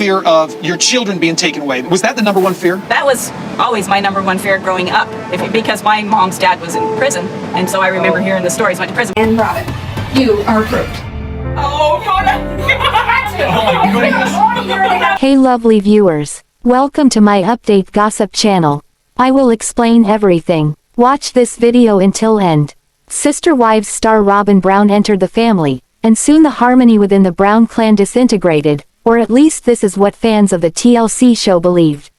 fear of your children being taken away. Was that the number one fear? That was always my number one fear growing up, because my mom's dad was in prison, and so I remember hearing the stories, went to prison. And Robyn, you are approved. Oh, Hey lovely viewers, welcome to my update gossip channel. I will explain everything. Watch this video until end. Sister Wives star Robyn Brown entered the family, and soon the harmony within the Brown clan disintegrated, or at least this is what fans of the TLC show believed.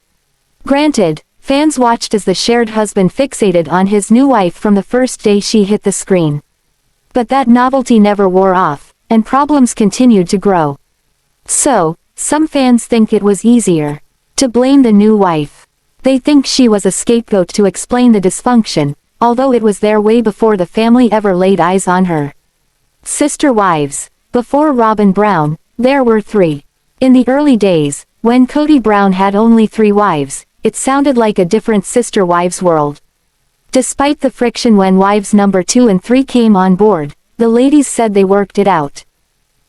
Granted, fans watched as the shared husband fixated on his new wife from the first day she hit the screen. But that novelty never wore off, and problems continued to grow. So, some fans think it was easier to blame the new wife. They think she was a scapegoat to explain the dysfunction, although it was there way before the family ever laid eyes on her. Sister Wives. Before Robyn Brown, there were 3. In the early days, when KodyBrown had only 3 wives, it sounded like a different Sister Wives world. Despite the friction when wives number 2 and 3 came on board, the ladies said they worked it out.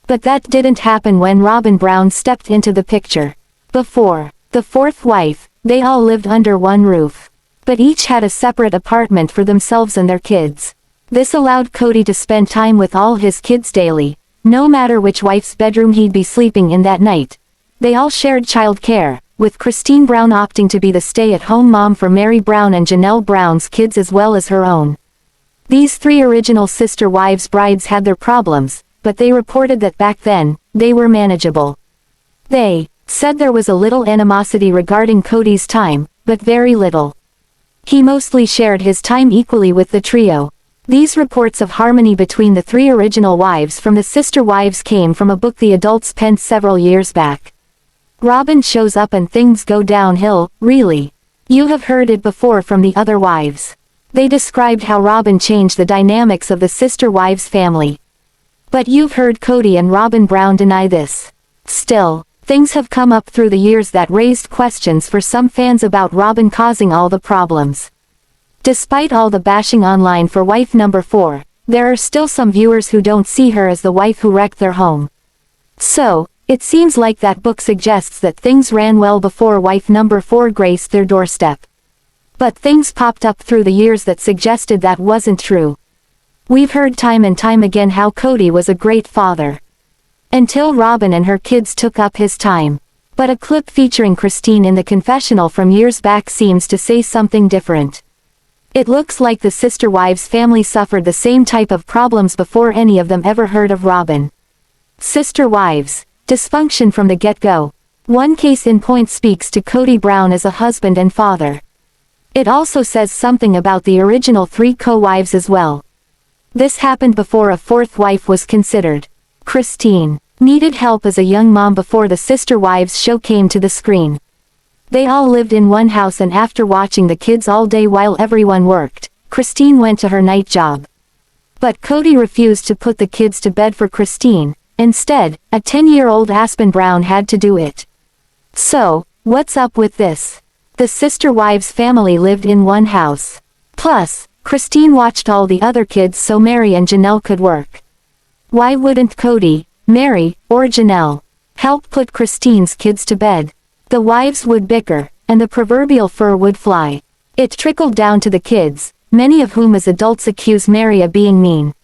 But that didn't happen when Robyn Brown stepped into the picture. Before the 4th wife, they all lived under one roof. But each had a separate apartment for themselves and their kids. This allowed Kody to spend time with all his kids daily, no matter which wife's bedroom he'd be sleeping in that night. They all shared child care, with ChristineBrown opting to be the stay-at-home mom for MeriBrown and Janelle Brown's kids as well as her own. These 3 original Sister Wives brides had their problems, but they reported that back then, they were manageable. They said there was a little animosity regarding Kody's time, but very little. He mostly shared his time equally with the trio. These reports of harmony between the 3 original wives from the Sister Wives came from a book the adults penned several years back. Robyn shows up and things go downhill, really. You have heard it before from the other wives. They described how Robyn changed the dynamics of the Sister Wives family. But you've heard Kody and Robyn Brown deny this. Still, things have come up through the years that raised questions for some fans about Robyn causing all the problems. Despite all the bashing online for wife number 4, there are still some viewers who don't see her as the wife who wrecked their home. So, it seems like that book suggests that things ran well before wife number 4 graced their doorstep. But things popped up through the years that suggested that wasn't true. We've heard time and time again how Kody was a great father. Until Robyn and her kids took up his time. But a clip featuring Christine in the confessional from years back seems to say something different. It looks like the Sister Wives family suffered the same type of problems before any of them ever heard of Robyn. Sister Wives. Dysfunction from the get-go. One case in point speaks to KodyBrown as a husband and father. It also says something about the original 3 co-wives as well. This happened before a 4th wife was considered. Christine needed help as a young mom before the Sister Wives show came to the screen. They all lived in one house, and after watching the kids all day while everyone worked, Christine went to her night job. But Kody refused to put the kids to bed for Christine. Instead, a 10-year-old Aspyn Brown had to do it. So, what's up with this? The Sister Wives family lived in one house. Plus, Christine watched all the other kids so Meri and Janelle could work. Why wouldn't Kody, Meri, or Janelle help put Christine's kids to bed? The wives would bicker, and the proverbial fur would fly. It trickled down to the kids, many of whom as adults accuse Meri of being mean.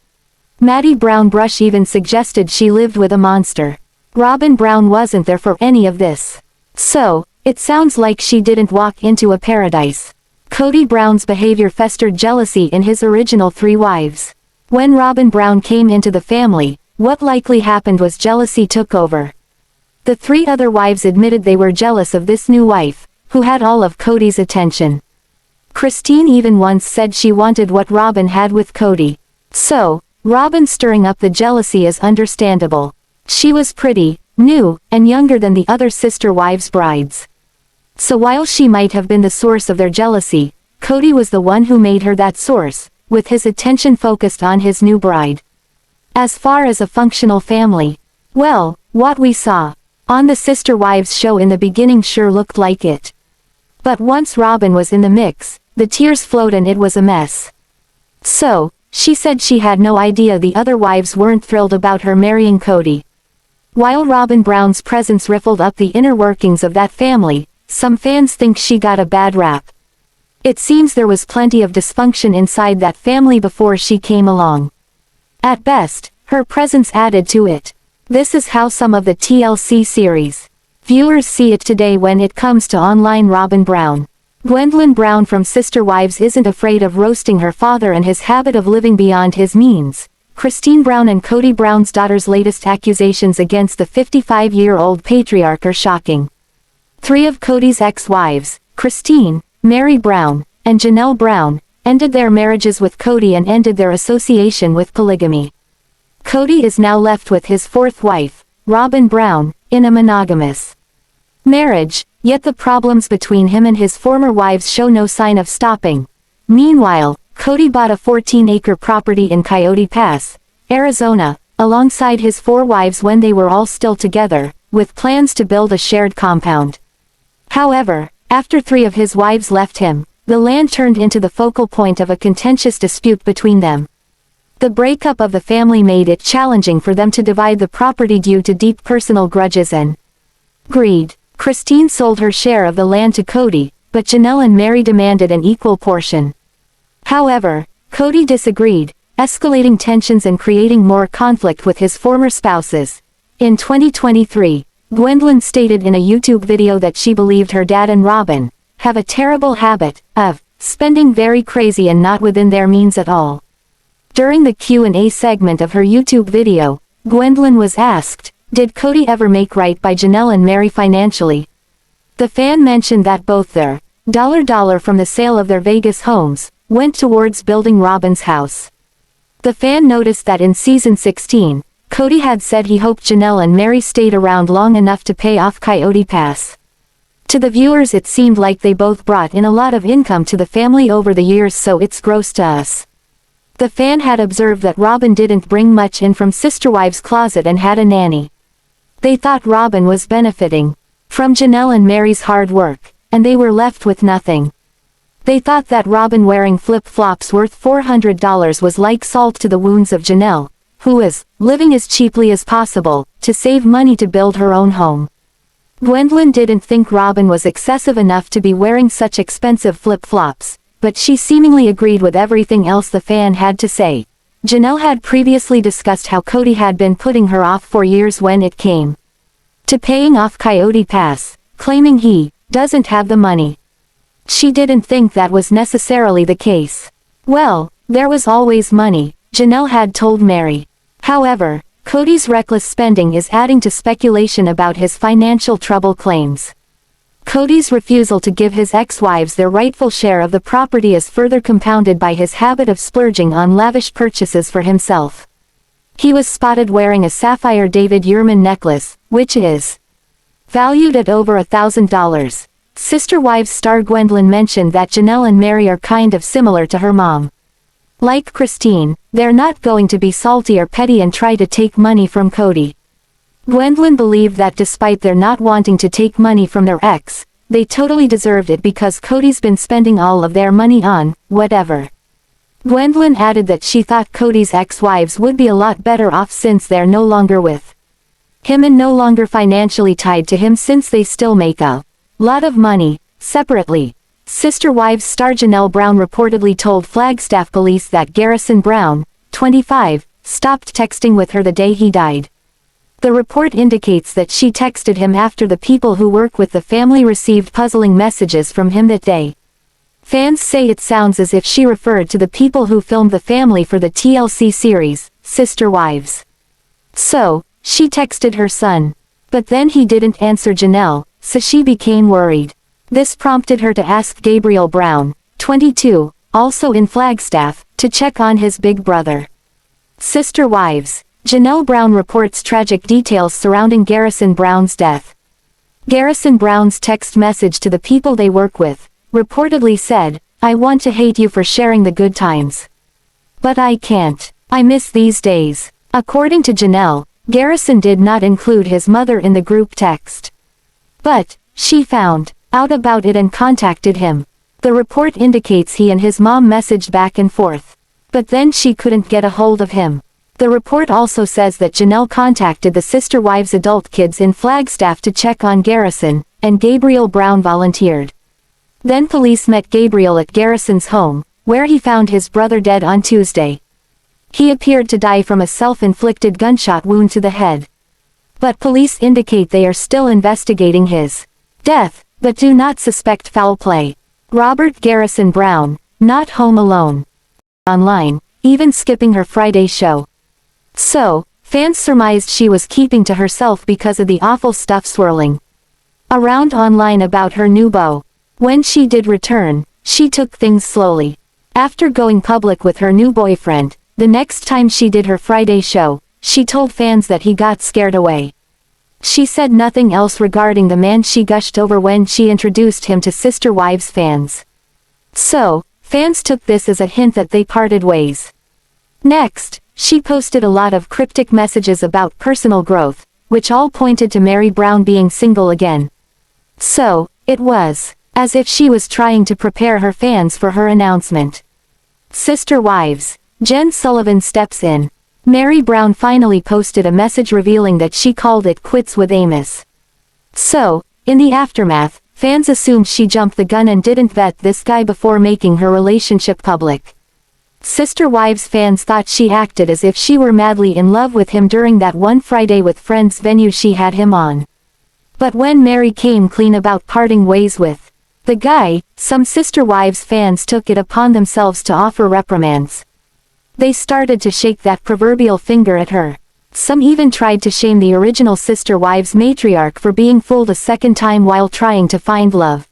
Maddie Brown Brush even suggested she lived with a monster. Robyn Brown wasn't there for any of this. So, it sounds like she didn't walk into a paradise. KodyBrown's behavior festered jealousy in his original 3 wives. When Robyn Brown came into the family, what likely happened was jealousy took over. The 3 other wives admitted they were jealous of this new wife, who had all of Kody's attention. Christine even once said she wanted what Robyn had with Kody. So, Robyn stirring up the jealousy is understandable. She was pretty, new, and younger than the other Sister Wives brides. So while she might have been the source of their jealousy, Kody was the one who made her that source, with his attention focused on his new bride. As far as a functional family, well, what we saw on the Sister Wives show in the beginning sure looked like it. But once Robyn was in the mix, the tears flowed and it was a mess. So, she said she had no idea the other wives weren't thrilled about her marrying Kody. While Robyn Brown's presence riffled up the inner workings of that family, some fans think she got a bad rap. It seems there was plenty of dysfunction inside that family before she came along. At best, her presence added to it. This is how some of the TLC series viewers see it today when it comes to online Robyn Brown. Gwendlyn Brown from Sister Wives isn't afraid of roasting her father and his habit of living beyond his means. ChristineBrown and Kody Brown's daughter's latest accusations against the 55-year-old patriarch are shocking. 3 of Kody's ex-wives, Christine, MeriBrown, and Janelle Brown, ended their marriages with Kody and ended their association with polygamy. Kody is now left with his 4th wife, Robyn Brown, in a monogamous marriage, yet the problems between him and his former wives show no sign of stopping. Meanwhile, Kody bought a 14-acre property in Coyote Pass, Arizona, alongside his 4 wives when they were all still together, with plans to build a shared compound. However, after 3 of his wives left him, the land turned into the focal point of a contentious dispute between them. The breakup of the family made it challenging for them to divide the property due to deep personal grudges and greed. Christine sold her share of the land to Kody, but Janelle and Meri demanded an equal portion. However, Kody disagreed, escalating tensions and creating more conflict with his former spouses. In 2023, Gwendlyn stated in a YouTube video that she believed her dad and Robyn have a terrible habit of spending very crazy and not within their means at all. During the Q&A segment of her YouTube video, Gwendlyn was asked, did Kody ever make right by Janelle and Meri financially? The fan mentioned that both their dollar from the sale of their Vegas homes went towards building Robyn's house. The fan noticed that in season 16, Kody had said he hoped Janelle and Meri stayed around long enough to pay off Coyote Pass. To the viewers it seemed like they both brought in a lot of income to the family over the years, so it's gross to us. The fan had observed that Robyn didn't bring much in from Sister Wives' closet and had a nanny. They thought Robyn was benefiting from Janelle and Meri's hard work, and they were left with nothing. They thought that Robyn wearing flip-flops worth $400 was like salt to the wounds of Janelle, who was living as cheaply as possible to save money to build her own home. Gwendlyn didn't think Robyn was excessive enough to be wearing such expensive flip-flops, but she seemingly agreed with everything else the fan had to say. Janelle had previously discussed how Kody had been putting her off for years when it came to paying off Coyote Pass, claiming he doesn't have the money. She didn't think that was necessarily the case. Well, there was always money, Janelle had told Meri. However, Kody's reckless spending is adding to speculation about his financial trouble claims. Kody's refusal to give his ex-wives their rightful share of the property is further compounded by his habit of splurging on lavish purchases for himself. He was spotted wearing a sapphire Devid Yerman necklace, which is valued at over $1,000. Sister Wives star Gwendlyn mentioned that Janelle and Meri are kind of similar to her mom. Like Christine, they're not going to be salty or petty and try to take money from Kody. Gwendlyn believed that despite their not wanting to take money from their ex, they totally deserved it because Kody's been spending all of their money on whatever. Gwendlyn added that she thought Kody's ex-wives would be a lot better off since they're no longer with him and no longer financially tied to him since they still make a lot of money separately. Sister Wives star Janelle Brown reportedly told Flagstaff police that Garrison Brown, 25, stopped texting with her the day he died. The report indicates that she texted him after the people who work with the family received puzzling messages from him that day. Fans say it sounds as if she referred to the people who filmed the family for the TLC series, Sister Wives. So, she texted her son. But then he didn't answer Janelle, so she became worried. This prompted her to ask Gabriel Brown, 22, also in Flagstaff, to check on his big brother. Sister Wives. Janelle Brown reports tragic details surrounding Garrison Brown's death. Garrison Brown's text message to the people they work with reportedly said, "I want to hate you for sharing the good times. But I can't. I miss these days." According to Janelle, Garrison did not include his mother in the group text. But she found out about it and contacted him. The report indicates he and his mom messaged back and forth. But then she couldn't get a hold of him. The report also says that Janelle contacted the Sister Wives adult kids in Flagstaff to check on Garrison, and Gabriel Brown volunteered. Then police met Gabriel at Garrison's home, where he found his brother dead on Tuesday. He appeared to die from a self-inflicted gunshot wound to the head. But police indicate they are still investigating his death, but do not suspect foul play. Robert Garrison Brown, not home alone. Online, even skipping her Friday show. So, fans surmised she was keeping to herself because of the awful stuff swirling around online about her new beau. When she did return, she took things slowly. After going public with her new boyfriend, the next time she did her Friday show, she told fans that he got scared away. She said nothing else regarding the man she gushed over when she introduced him to Sister Wives fans. So, fans took this as a hint that they parted ways. Next, she posted a lot of cryptic messages about personal growth, which all pointed to MeriBrown being single again. So, it was as if she was trying to prepare her fans for her announcement. Sister Wives, Jen Sullivan steps in. MeriBrown finally posted a message revealing that she called it quits with Amos. So, in the aftermath, fans assumed she jumped the gun and didn't vet this guy before making her relationship public. Sister Wives fans thought she acted as if she were madly in love with him during that one Friday with Friends venue she had him on. But when Meri came clean about parting ways with the guy, some Sister Wives fans took it upon themselves to offer reprimands. They started to shake that proverbial finger at her. Some even tried to shame the original Sister Wives matriarch for being fooled a second time while trying to find love.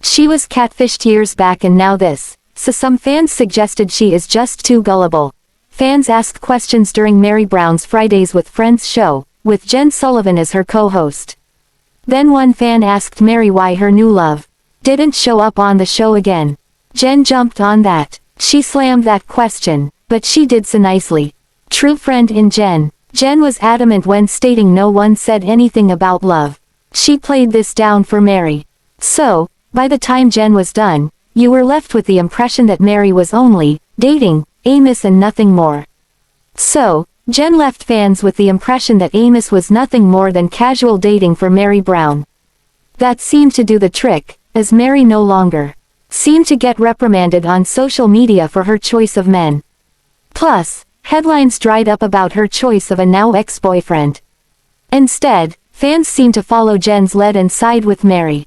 She was catfished years back and now this, so some fans suggested she is just too gullible. Fans asked questions during MeriBrown's Fridays with Friends show, with Jen Sullivan as her co-host. Then one fan asked Meri why her new love didn't show up on the show again. Jen jumped on that. She slammed that question, but she did so nicely. True friend in Jen. Jen was adamant when stating no one said anything about love. She played this down for Meri. So, by the time Jen was done, you were left with the impression that Meri was only dating Amos and nothing more. So, Jen left fans with the impression that Amos was nothing more than casual dating for MeriBrown. That seemed to do the trick, as Meri no longer seemed to get reprimanded on social media for her choice of men. Plus, headlines dried up about her choice of a now ex-boyfriend. Instead, fans seemed to follow Jen's lead and side with Meri.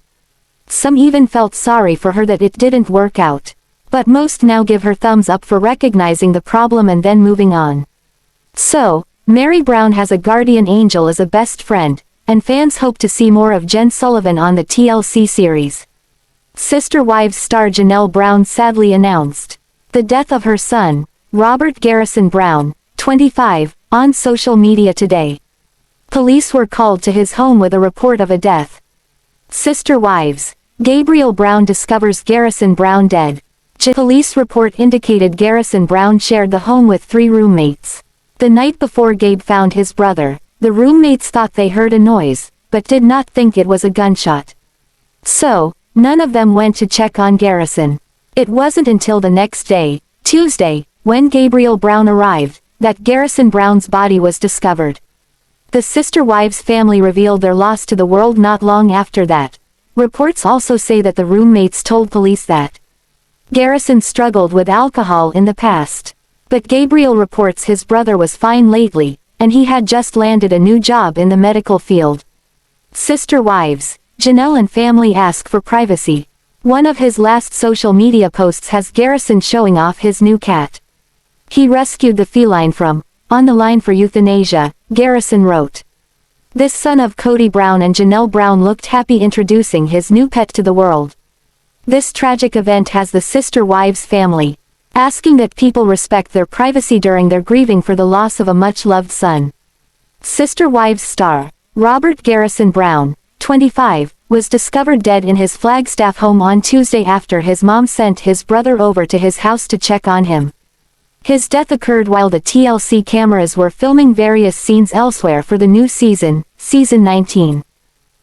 Some even felt sorry for her that it didn't work out. But most now give her thumbs up for recognizing the problem and then moving on. So, MeriBrown has a guardian angel as a best friend, and fans hope to see more of Jen Sullivan on the TLC series. Sister Wives star Janelle Brown sadly announced the death of her son, Robert Garrison Brown, 25, on social media today. Police were called to his home with a report of a death. Sister Wives, Gabriel Brown discovers Garrison Brown dead. Police report indicated Garrison Brown shared the home with 3 roommates. The night before Gabe found his brother, the roommates thought they heard a noise, but did not think it was a gunshot. So, none of them went to check on Garrison. It wasn't until the next day, Tuesday, when Gabriel Brown arrived, that Garrison Brown's body was discovered. The Sister Wives family revealed their loss to the world not long after that. Reports also say that the roommates told police that Garrison struggled with alcohol in the past. But Gabriel reports his brother was fine lately, and he had just landed a new job in the medical field. Sister Wives, Janelle and family ask for privacy. One of his last social media posts has Garrison showing off his new cat. He rescued the feline from on the line for euthanasia, Garrison wrote. This son of KodyBrown and Janelle Brown looked happy introducing his new pet to the world. This tragic event has the Sister Wives family asking that people respect their privacy during their grieving for the loss of a much-loved son. Sister Wives star, Robert Garrison Brown, 25, was discovered dead in his Flagstaff home on Tuesday after his mom sent his brother over to his house to check on him. His death occurred while the TLC cameras were filming various scenes elsewhere for the new season, Season 19.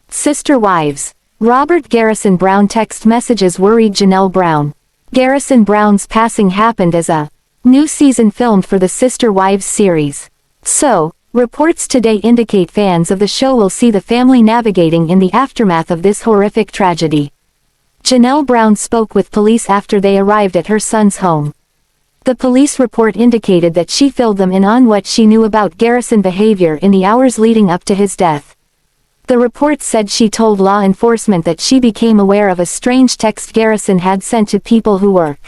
Sister Wives, Robert Garrison Brown text messages worried Janelle Brown. Garrison Brown's passing happened as a New season filmed for the Sister Wives series. So, reports today indicate fans of the show will see the family navigating in the aftermath of this horrific tragedy. Janelle Brown spoke with police after they arrived at her son's home. The police report indicated that she filled them in on what she knew about Garrison's behavior in the hours leading up to his death. The report said she told law enforcement that she became aware of a strange text Garrison had sent to people who work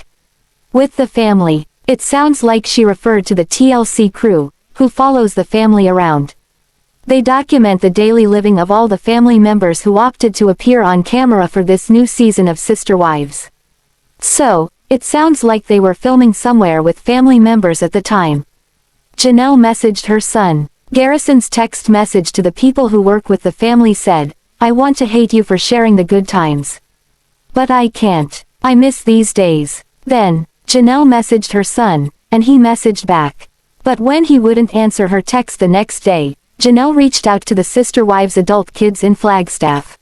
with the family. It sounds like she referred to the TLC crew, who follows the family around. They document the daily living of all the family members who opted to appear on camera for this new season of Sister Wives. So, it sounds like they were filming somewhere with family members at the time. Janelle messaged her son. Garrison's text message to the people who work with the family said, "I want to hate you for sharing the good times. But I can't. I miss these days." Then, Janelle messaged her son, and he messaged back. But when he wouldn't answer her text the next day, Janelle reached out to the Sister Wives adult kids in Flagstaff.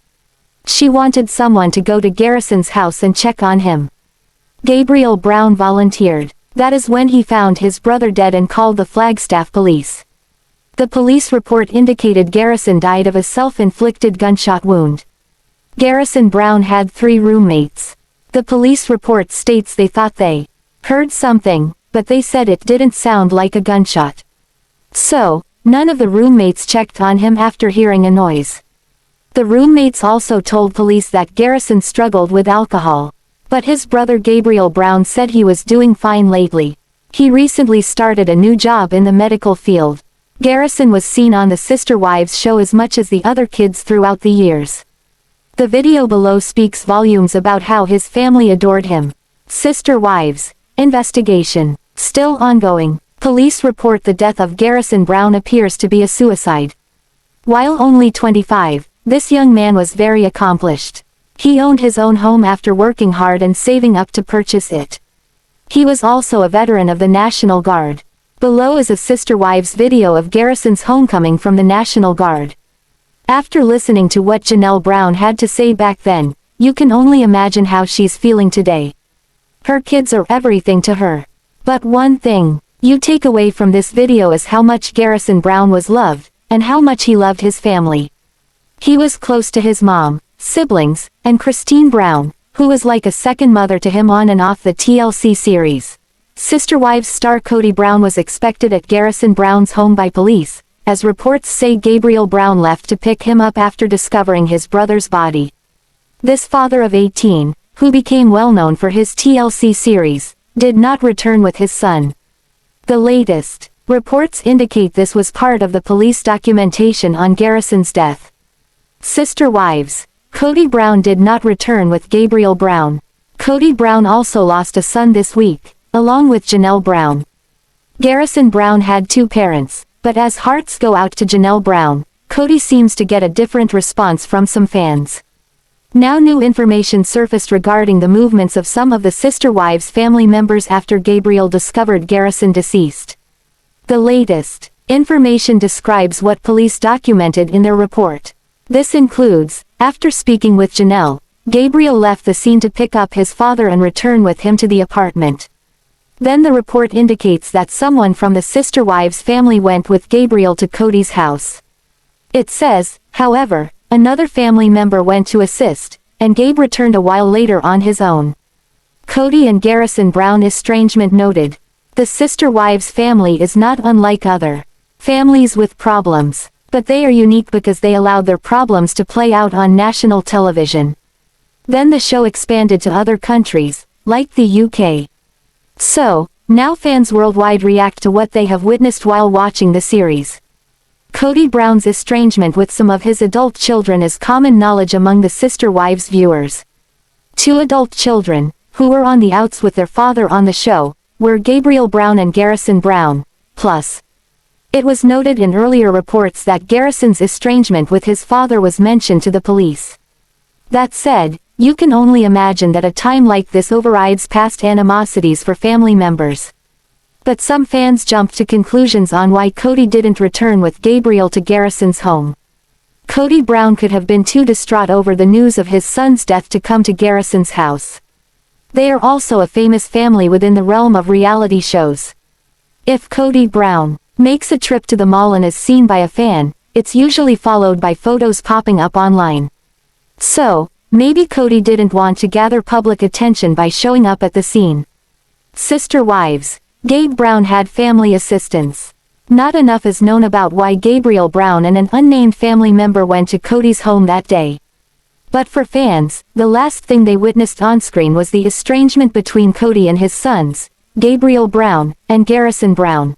She wanted someone to go to Garrison's house and check on him. Gabriel Brown volunteered. That is when he found his brother dead and called the Flagstaff police. The police report indicated Garrison died of a self-inflicted gunshot wound. Garrison Brown had 3 roommates. The police report states they thought they heard something, but they said it didn't sound like a gunshot. So, none of the roommates checked on him after hearing a noise. The roommates also told police that Garrison struggled with alcohol. But his brother Gabriel Brown said he was doing fine lately. He recently started a new job in the medical field. Garrison was seen on the Sister Wives show as much as the other kids throughout the years. The video below speaks volumes about how his family adored him. Sister Wives. Investigation. Still ongoing. Police report the death of Garrison Brown appears to be a suicide. While only 25, this young man was very accomplished. He owned his own home after working hard and saving up to purchase it. He was also a veteran of the National Guard. Below is a Sister Wives video of Garrison's homecoming from the National Guard. After listening to what Janelle Brown had to say back then, you can only imagine how she's feeling today. Her kids are everything to her. But one thing you take away from this video is how much Garrison Brown was loved, and how much he loved his family. He was close to his mom, siblings, and Christine Brown, who was like a second mother to him on and off the TLC series. Sister Wives star KodyBrown was expected at Garrison Brown's home by police, as reports say Gabriel Brown left to pick him up after discovering his brother's body. This father of 18, who became well known for his TLC series, did not return with his son. The latest reports indicate this was part of the police documentation on Garrison's death. Sister Wives. KodyBrown did not return with Gabriel Brown. KodyBrown also lost a son this week, along with Janelle Brown. Garrison Brown had 2 parents, but as hearts go out to Janelle Brown, Kody seems to get a different response from some fans. Now new information surfaced regarding the movements of some of the Sister Wives family members after Gabriel discovered Garrison deceased. The latest information describes what police documented in their report. This includes, after speaking with Janelle, Gabriel left the scene to pick up his father and return with him to the apartment. Then the report indicates that someone from the Sister Wives family went with Gabriel to Kody's house. It says, however, another family member went to assist, and Gabe returned a while later on his own. Kody and Garrison Brown estrangement noted. The Sister Wives family is not unlike other families with problems, but they are unique because they allowed their problems to play out on national television. Then the show expanded to other countries, like the UK. So, now fans worldwide react to what they have witnessed while watching the series. KodyBrown's estrangement with some of his adult children is common knowledge among the Sister Wives viewers. 2 adult children, who were on the outs with their father on the show, were Gabriel Brown and Garrison Brown. Plus, it was noted in earlier reports that Garrison's estrangement with his father was mentioned to the police. That said, you can only imagine that a time like this overrides past animosities for family members. But some fans jumped to conclusions on why Kody didn't return with Gabriel to Garrison's home. KodyBrown could have been too distraught over the news of his son's death to come to Garrison's house. They are also a famous family within the realm of reality shows. If Kody Brown makes a trip to the mall and is seen by a fan, it's usually followed by photos popping up online. So, maybe Kody didn't want to gather public attention by showing up at the scene. Sister Wives. Gabe Brown had family assistance. Not enough is known about why Gabriel Brown and an unnamed family member went to Kody's home that day. But for fans, the last thing they witnessed on-screen was the estrangement between Kody and his sons, Gabriel Brown and Garrison Brown.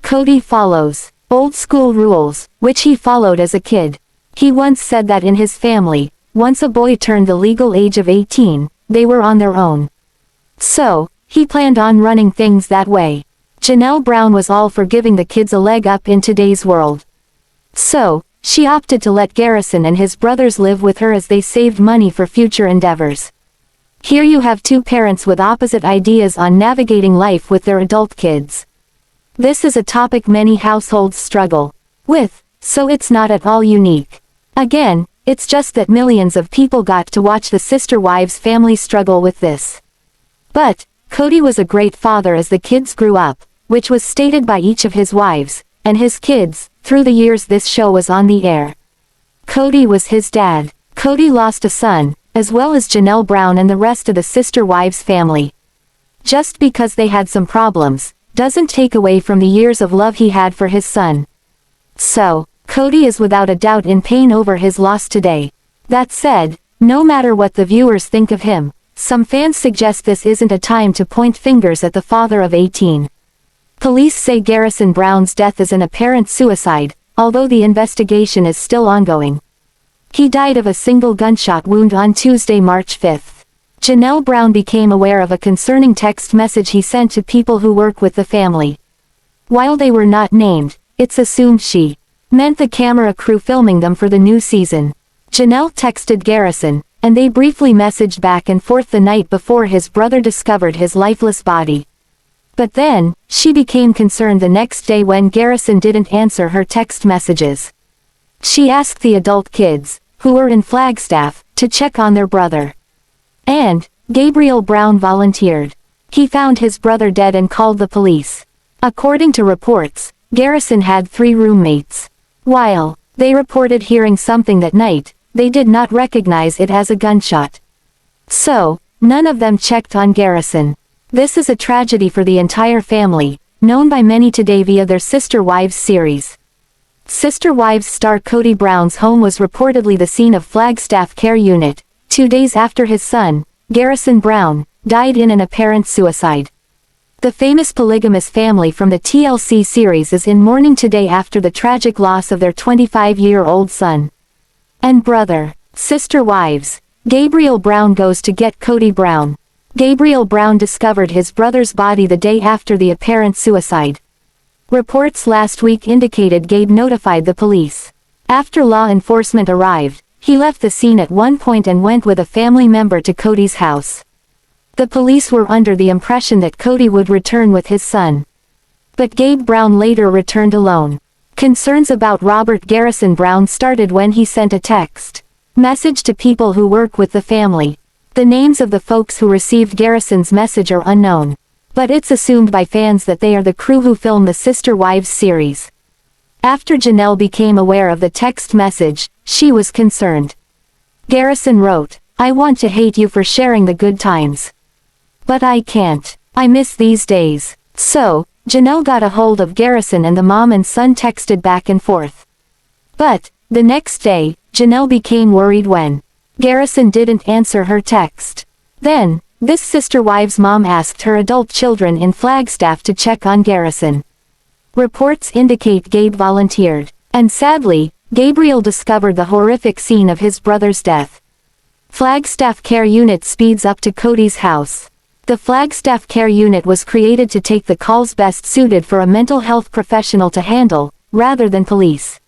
Kody follows old school rules, which he followed as a kid. He once said that in his family, once a boy turned the legal age of 18, they were on their own. So, he planned on running things that way. Janelle Brown was all for giving the kids a leg up in today's world. So, she opted to let Garrison and his brothers live with her as they saved money for future endeavors. Here you have two parents with opposite ideas on navigating life with their adult kids. This is a topic many households struggle with, so it's not at all unique. Again, it's just that millions of people got to watch the Sister Wives family struggle with this. But, Kody was a great father as the kids grew up, which was stated by each of his wives, and his kids, through the years this show was on the air. Kody was his dad. Kody lost a son, as well as Janelle Brown and the rest of the Sister Wives family. Just because they had some problems, doesn't take away from the years of love he had for his son. So, Kody is without a doubt in pain over his loss today. That said, no matter what the viewers think of him, some fans suggest this isn't a time to point fingers at the father of 18. Police say Garrison Brown's death is an apparent suicide, although the investigation is still ongoing. He died of a single gunshot wound on Tuesday, March 5. Janelle Brown became aware of a concerning text message he sent to people who work with the family. While they were not named, it's assumed she meant the camera crew filming them for the new season. Janelle texted Garrison, and they briefly messaged back and forth the night before his brother discovered his lifeless body. But then, she became concerned the next day when Garrison didn't answer her text messages. She asked the adult kids, who were in Flagstaff, to check on their brother. And, Gabriel Brown volunteered. He found his brother dead and called the police. According to reports, Garrison had 3 roommates. While they reported hearing something that night, they did not recognize it as a gunshot. So, none of them checked on Garrison. This is a tragedy for the entire family, known by many today via their Sister Wives series. Sister Wives star Kody Brown's home was reportedly the scene of Flagstaff Care Unit, 2 days after his son, Garrison Brown, died in an apparent suicide. The famous polygamous family from the TLC series is in mourning today after the tragic loss of their 25-year-old son and brother. Sister Wives. Gabriel Brown goes to get Kody Brown. Gabriel Brown discovered his brother's body the day after the apparent suicide. Reports last week indicated Gabe notified the police. After law enforcement arrived, he left the scene at one point and went with a family member to Kody's house. The police were under the impression that Kody would return with his son. But Gabe Brown later returned alone. Concerns about Robert Garrison Brown started when he sent a text message to people who work with the family. The names of the folks who received Garrison's message are unknown, but it's assumed by fans that they are the crew who filmed the Sister Wives series. After Janelle became aware of the text message, she was concerned. Garrison wrote, "I want to hate you for sharing the good times. But I can't. I miss these days." So, Janelle got a hold of Garrison and the mom and son texted back and forth. But, the next day, Janelle became worried when Garrison didn't answer her text. Then, this Sister Wives mom asked her adult children in Flagstaff to check on Garrison. Reports indicate Gabe volunteered, and sadly, Gabriel discovered the horrific scene of his brother's death. Flagstaff Care Unit speeds up to Kody's house. The Flagstaff Care Unit was created to take the calls best suited for a mental health professional to handle, rather than police.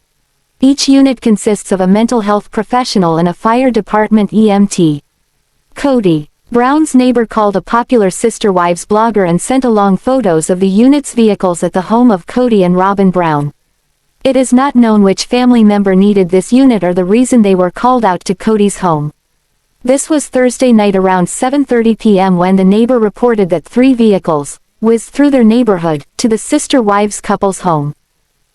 Each unit consists of a mental health professional and a fire department EMT. Kody Brown's neighbor called a popular Sister Wives blogger and sent along photos of the unit's vehicles at the home of Kody and RobynBrown. It is not known which family member needed this unit or the reason they were called out to Kody's home. This was Thursday night around 7:30 p.m. when the neighbor reported that 3 vehicles whizzed through their neighborhood to the Sister Wives couple's home.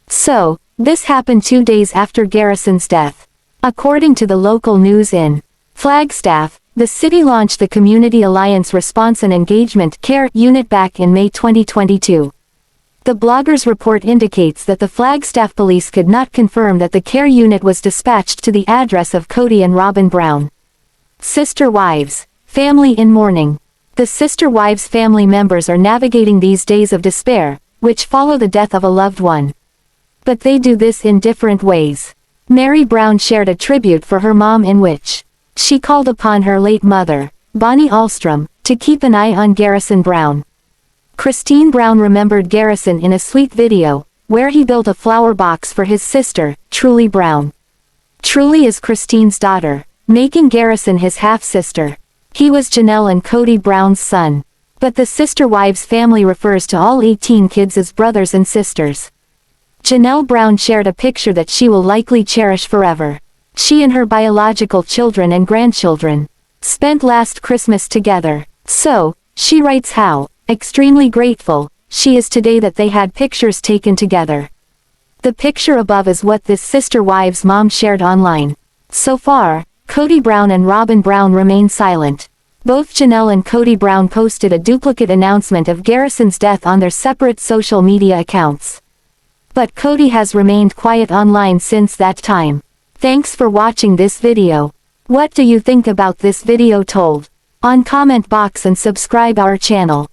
So, this happened 2 days after Garrison's death. According to the local news in Flagstaff, the city launched the Community Alliance Response and Engagement Care Unit back in May 2022. The blogger's report indicates that the Flagstaff police could not confirm that the care unit was dispatched to the address of Kody and Robyn Brown. Sister Wives, family in mourning. The Sister Wives family members are navigating these days of despair, which follow the death of a loved one. But they do this in different ways. MeriBrown shared a tribute for her mom in which she called upon her late mother, Bonnie Ahlstrom, to keep an eye on Garrison Brown. ChristineBrown remembered Garrison in a sweet video, where he built a flower box for his sister, Truely Brown. Truely is Christine's daughter, making Garrison his half-sister. He was Janelle and Kody Brown's son. But the Sister Wives family refers to all 18 kids as brothers and sisters. Janelle Brown shared a picture that she will likely cherish forever. She and her biological children and grandchildren spent last Christmas together. So, she writes how extremely grateful she is today that they had pictures taken together. The picture above is what this Sister Wives mom shared online. So far, Kody Brown and Robyn Brown remain silent. Both Janelle and Kody Brown posted a duplicate announcement of Garrison's death on their separate social media accounts. But Kody has remained quiet online since that time. Thanks for watching this video. What do you think about this video told? On comment box and subscribe our channel.